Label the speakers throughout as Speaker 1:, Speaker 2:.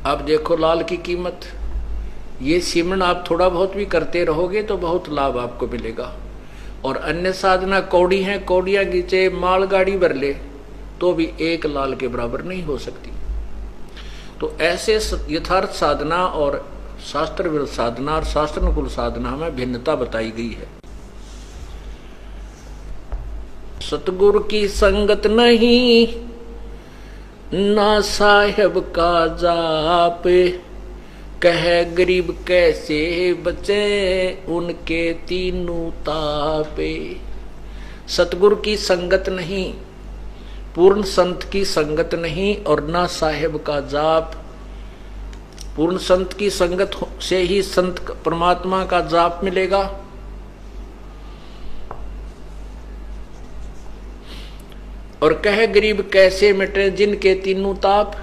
Speaker 1: आप देखो लाल की कीमत, ये सिमरन आप थोड़ा बहुत भी करते रहोगे तो बहुत लाभ आपको मिलेगा। और अन्य साधना कौड़ी है, कौड़ियां खींचे माल गाड़ी भर ले तो भी एक लाल के बराबर नहीं हो सकती। तो ऐसे यथार्थ साधना और शास्त्र विरुद्ध साधना और शास्त्रानुकूल साधना में भिन्नता बताई गई है। सतगुरु की संगत नहीं, ना साहेब का जाप, कहे गरीब कैसे बचे उनके तीनों तापे। सतगुरु की संगत नहीं, पूर्ण संत की संगत नहीं और ना साहेब का जाप। पूर्ण संत की संगत से ही संत परमात्मा का जाप मिलेगा। और कहे गरीब कैसे मिटे जिनके तीनों ताप,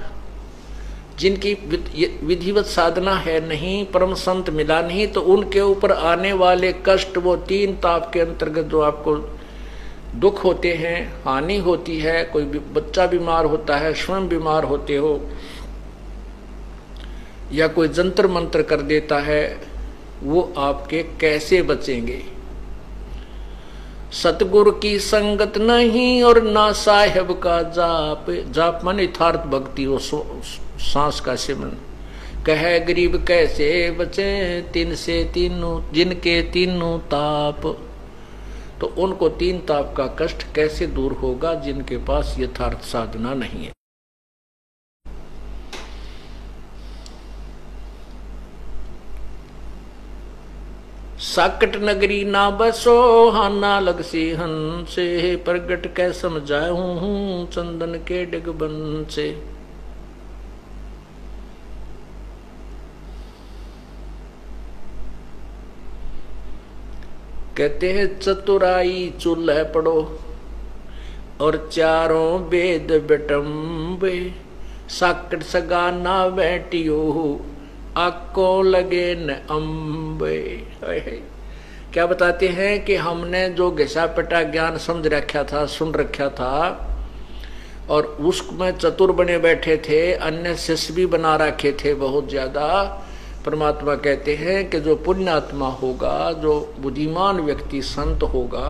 Speaker 1: जिनकी विधिवत साधना है नहीं, परम संत मिला नहीं, तो उनके ऊपर आने वाले कष्ट वो तीन ताप के अंतर्गत जो आपको दुख होते हैं, हानि होती है, कोई बच्चा बीमार होता है, स्वयं बीमार होते हो, या कोई जंतर मंत्र कर देता है, वो आपके कैसे बचेंगे। सतगुरु की संगत नहीं और ना साहेब का जाप। जाप माने यथार्थ भक्ति, वो सांस का सिमरन। कहे गरीब कैसे बचे तीन से तीनों जिनके तीनों ताप। तो उनको तीन ताप का कष्ट कैसे दूर होगा जिनके पास यथार्थ साधना नहीं है। साकट नगरी ना बसो हाना लगसी हंसे, प्रगट कै समझाऊं हूं चंदन के डिगबन से। कहते हैं चतुराई चूल्हे पड़ो और चारों वेद बेटम्बे, साकट सगा ना बैठियो आको लगे न अम्बे। क्या बताते हैं कि हमने जो घिसा पिटा ज्ञान समझ रखा था, सुन रखा था, और उसमें चतुर बने बैठे थे, अन्य शिष्य भी बना रखे थे बहुत ज्यादा। परमात्मा कहते हैं कि जो पुण्यात्मा होगा, जो बुद्धिमान व्यक्ति संत होगा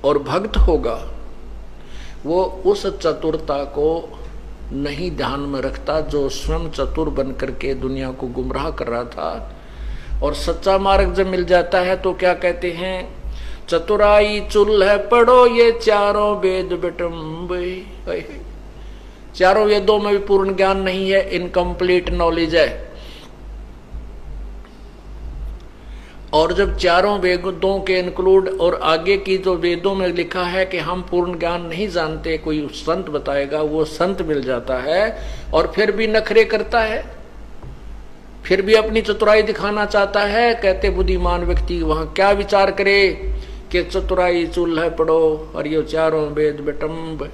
Speaker 1: और भक्त होगा, वो उस चतुरता को नहीं ध्यान में रखता जो स्वयं चतुर बन करके दुनिया को गुमराह कर रहा था। और सच्चा मार्ग जब मिल जाता है तो क्या कहते हैं, चतुराई चूल्हे पढ़ो ये चारों वेद बेटम्बे। चारों वेदों में भी पूर्ण ज्ञान नहीं है, इनकम्प्लीट नॉलेज है। और जब चारों वेदों के इंक्लूड और आगे की जो वेदों में लिखा है कि हम पूर्ण ज्ञान नहीं जानते, कोई संत बताएगा, वो संत मिल जाता है और फिर भी नखरे करता है, फिर भी अपनी चतुराई दिखाना चाहता है। कहते बुद्धिमान व्यक्ति वहां क्या विचार करे कि चतुराई चूल्हे पढ़ो और ये चारों वेद बेटम्ब,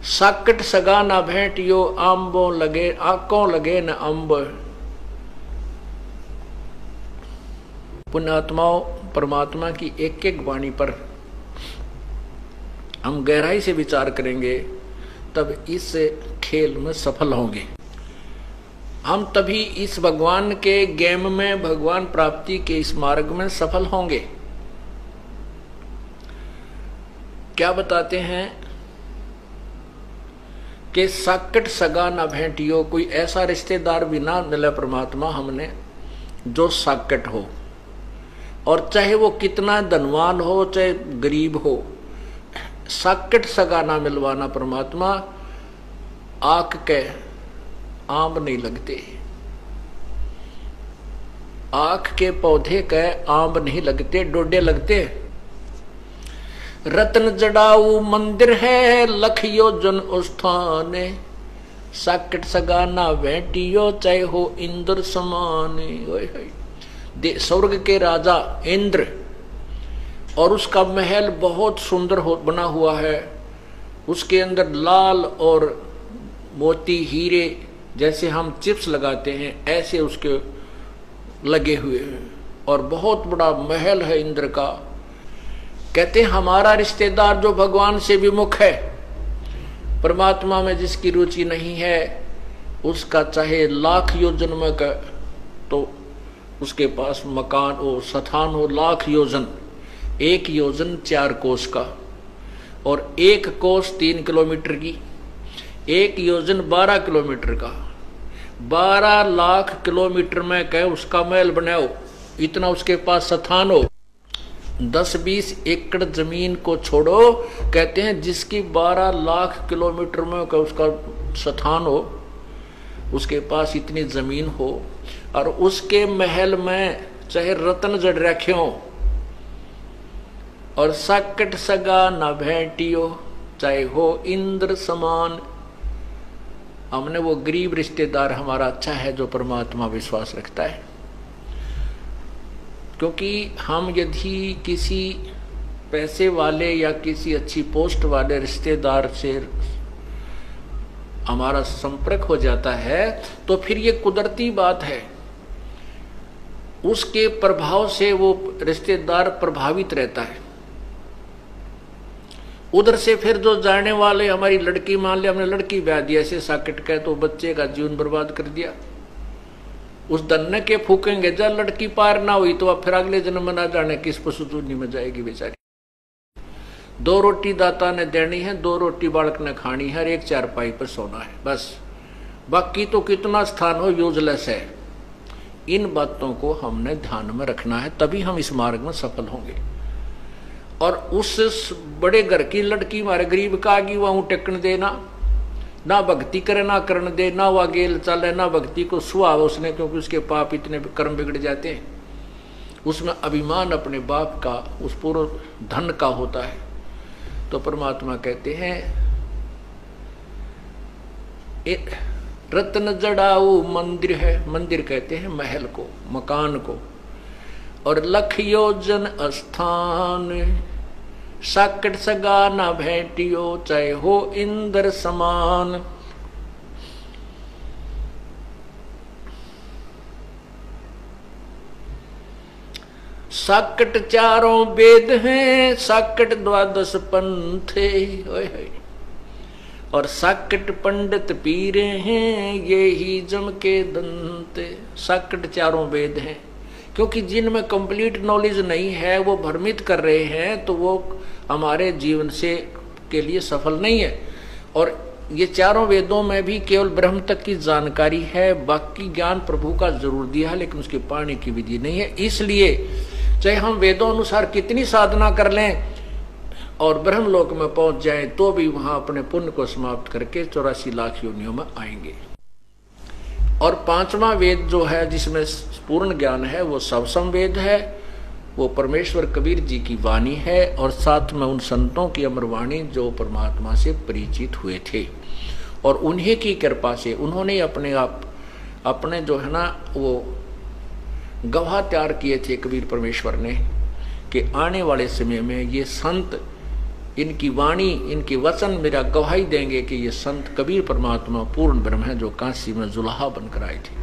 Speaker 1: साकट सगा ना भेंटियो आंबों लगे आंकों लगे न अम्ब। पुण्यात्माओं, परमात्मा की एक एक वाणी पर हम गहराई से विचार करेंगे तब इस खेल में सफल होंगे। हम तभी इस भगवान के गेम में, भगवान प्राप्ति के इस मार्ग में सफल होंगे। क्या बताते हैं कि साकट सगा ना भेंटियो, कोई ऐसा रिश्तेदार भी ना मिले परमात्मा हमने जो साकट हो, और चाहे वो कितना धनवान हो चाहे गरीब हो, साकट सगा ना मिलवाना परमात्मा। आंख के आम नहीं लगते, आंख के पौधे के आम नहीं लगते, डोडे लगते। रत्न जड़ाऊ मंदिर है लखियो जन उस्थाने, साकट सगा ना भेंटियो चाहे हो इंद्र समाने। स्वर्ग के राजा इंद्र, और उसका महल बहुत सुंदर बना हुआ है, उसके अंदर लाल और मोती हीरे जैसे हम चिप्स लगाते हैं ऐसे उसके लगे हुए हैं, और बहुत बड़ा महल है इंद्र का। कहते हैं हमारा रिश्तेदार जो भगवान से विमुख है परमात्मा में जिसकी रुचि नहीं है उसका चाहे लाख योजन में का तो उसके पास मकान हो, स्थान हो लाख योजन, 1 योजन 4 कोस का, और 1 कोस 3 किलोमीटर की, 1 योजन 12 किलोमीटर का, 12 लाख किलोमीटर में कहे उसका महल बनाओ, इतना उसके पास स्थान हो। 10-20 एकड़ जमीन को छोड़ो, कहते हैं जिसकी 12 लाख किलोमीटर में का उसका स्थान हो, उसके पास इतनी जमीन हो, और उसके महल में चाहे रत्न जड़ रखे हो, और साकट सगा न भेंटियो, चाहे हो इंद्र समान। हमने वो गरीब रिश्तेदार हमारा अच्छा है जो परमात्मा विश्वास रखता है, क्योंकि हम यदि किसी पैसे वाले या किसी अच्छी पोस्ट वाले रिश्तेदार से हमारा संपर्क हो जाता है तो फिर ये कुदरती बात है, उसके प्रभाव से वो रिश्तेदार प्रभावित रहता है। उधर से फिर जो जाने वाले, हमारी लड़की मान लिया हमने लड़की ब्याह दी ऐसे साकेट का, तो बच्चे का जीवन बर्बाद कर दिया। उस दन्ने के फूकेंगे, जब लड़की पार ना हुई तो अब फिर अगले जन्म में ना जाने किस पशुतूनी में जाएगी बेचारी। 2 रोटी दाता ने देनी है, 2 रोटी बालक ने खानी है, 1 चारपाई पर सोना है, बस। बाकी तो कितना स्थान हो यूजलेस है। इन बातों को हमने ध्यान में रखना है, तभी हम इस मार्ग में सफल होंगे। और उस बड़े घर की लड़की हमारे गरीब का आगे वहां टेकन देना, ना भक्ति करे ना करण दे, ना वह गेल चले, ना भक्ति को सुहाव उसने, क्योंकि उसके पाप इतने कर्म बिगड़ जाते हैं। उसमें अभिमान अपने बाप का, उस पूर्व धन का होता है। तो परमात्मा कहते हैं एक रत्न जड़ाऊ मंदिर है, मंदिर कहते हैं महल को, मकान को, और लख योजन स्थान, साकट सगा ना भेंटियो, चाहे हो इंद्र समान। साकट 4 वेद हैं, साकट 12 पंथे, और साकट पंडित पीरे हैं, ये ही जम के दंते। साकट 4 वेद हैं, क्योंकि जिनमें कंप्लीट नॉलेज नहीं है वो भ्रमित कर रहे हैं, तो वो हमारे जीवन से के लिए सफल नहीं है। और ये 4 वेदों में भी केवल ब्रह्म तक की जानकारी है, बाकी ज्ञान प्रभु का जरूर दिया है, लेकिन उसके पाने की विधि नहीं है। इसलिए चाहे हम वेदों अनुसार कितनी साधना कर लें और ब्रह्मलोक में पहुंच जाएं, तो भी वहां अपने पुण्य को समाप्त करके 84 लाख योनियों में आएंगे। और 5वां वेद जो है जिसमें पूर्ण ज्ञान है वो सबसम वेद है, वो परमेश्वर कबीर जी की वाणी है, और साथ में उन संतों की अमर वाणी जो परमात्मा से परिचित हुए थे, और उन्हीं की कृपा से उन्होंने अपने जो है ना वो गवाह तैयार किए थे कबीर परमेश्वर ने, कि आने वाले समय में ये संत, इनकी वाणी, इनके वचन मेरा गवाही देंगे कि ये संत कबीर परमात्मा पूर्ण ब्रह्म है जो काशी में जुलाहा बनकर आए थे।